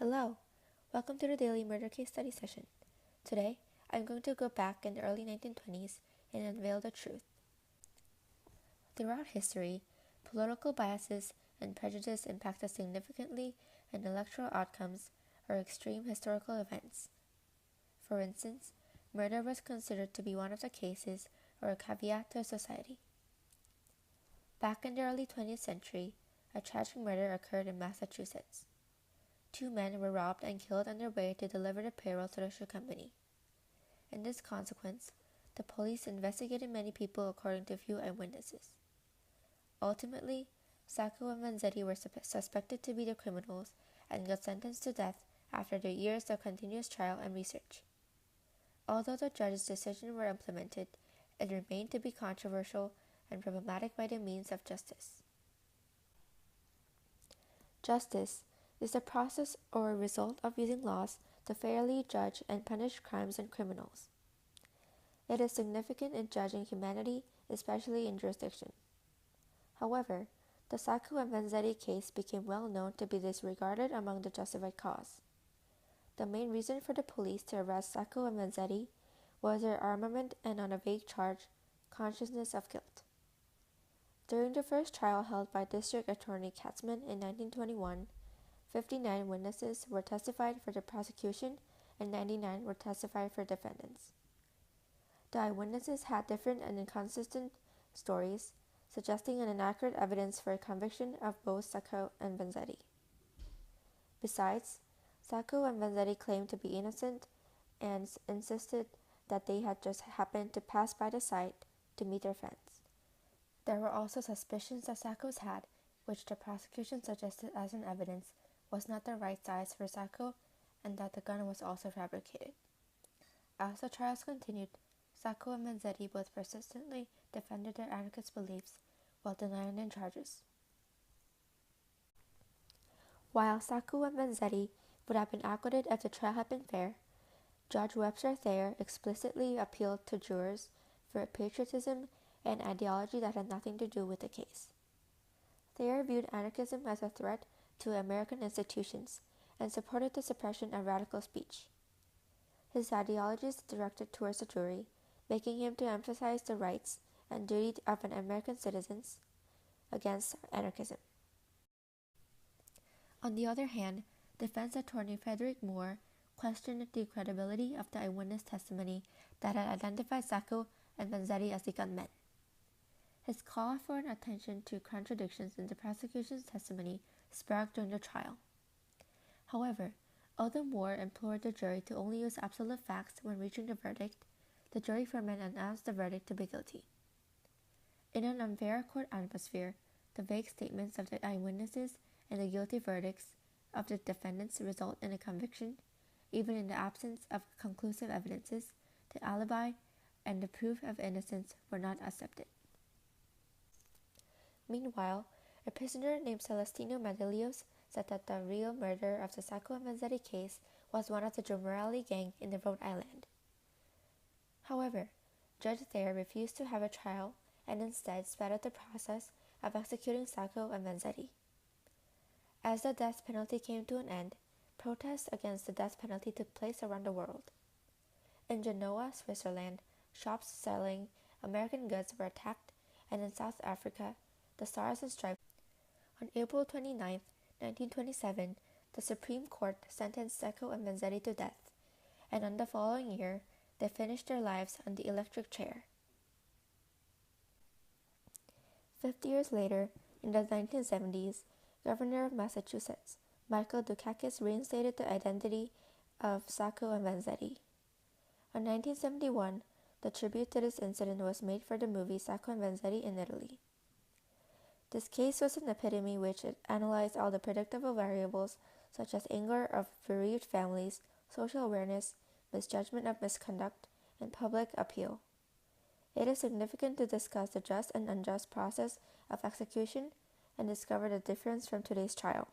Hello, welcome to the Daily Murder Case Study session. Today, I'm going to go back in the early 1920s and unveil the truth. Throughout history, political biases and prejudice impacted significantly in electoral outcomes or extreme historical events. For instance, murder was considered to be one of the cases or a caveat to a society. Back in the early 20th century, a tragic murder occurred in Massachusetts. 2 men were robbed and killed on their way to deliver the payroll to the shoe company. In this consequence, the police investigated many people according to few eyewitnesses. Ultimately, Sacco and Vanzetti were suspected to be the criminals and got sentenced to death after their years of continuous trial and research. Although the judge's decisions were implemented, it remained to be controversial and problematic by the means of justice. Justice is the process or result of using laws to fairly judge and punish crimes and criminals. It is significant in judging humanity, especially in jurisdiction. However, the Sacco and Vanzetti case became well known to be disregarded among the justified cause. The main reason for the police to arrest Sacco and Vanzetti was their armament and, on a vague charge, consciousness of guilt. During the first trial held by District Attorney Katzman in 1921, 59 witnesses were testified for the prosecution and 99 were testified for defendants. The eyewitnesses had different and inconsistent stories, suggesting an inaccurate evidence for a conviction of both Sacco and Vanzetti. Besides, Sacco and Vanzetti claimed to be innocent and insisted that they had just happened to pass by the site to meet their friends. There were also suspicions that Sacco's hat, which the prosecution suggested as an evidence, was not the right size for Sacco and that the gun was also fabricated. As the trials continued, Sacco and Vanzetti both persistently defended their anarchist beliefs while denying their charges. While Sacco and Vanzetti would have been acquitted if the trial had been fair, Judge Webster Thayer explicitly appealed to jurors for patriotism and ideology that had nothing to do with the case. Thayer viewed anarchism as a threat to American institutions and supported the suppression of radical speech. His ideologies directed towards the jury, making him to emphasize the rights and duty of an American citizens against anarchism. On the other hand, defense attorney Frederick Moore questioned the credibility of the eyewitness testimony that had identified Sacco and Vanzetti as the gunmen. His call for an attention to contradictions in the prosecution's testimony sparked during the trial. However, although Moore implored the jury to only use absolute facts when reaching the verdict, the jury foreman announced the verdict to be guilty. In an unfair court atmosphere, the vague statements of the eyewitnesses and the guilty verdicts of the defendants result in a conviction, even in the absence of conclusive evidences. The alibi and the proof of innocence were not accepted. Meanwhile, a prisoner named Celestino Madelios said that the real murderer of the Sacco and Vanzetti case was one of the Jumorelli gang in the Rhode Island. However, Judge Thayer refused to have a trial and instead sped up the process of executing Sacco and Vanzetti. As the death penalty came to an end, protests against the death penalty took place around the world. In Genoa, Switzerland, shops selling American goods were attacked, and in South Africa, the Stars and Stripes. On April 29, 1927, the Supreme Court sentenced Sacco and Vanzetti to death, and on the following year, they finished their lives on the electric chair. 50 years later, in the 1970s, Governor of Massachusetts, Michael Dukakis, reinstated the identity of Sacco and Vanzetti. In 1971, the tribute to this incident was made for the movie Sacco and Vanzetti in Italy. This case was an epitome which analyzed all the predictable variables such as anger of bereaved families, social awareness, misjudgment of misconduct, and public appeal. It is significant to discuss the just and unjust process of execution and discover the difference from today's trial.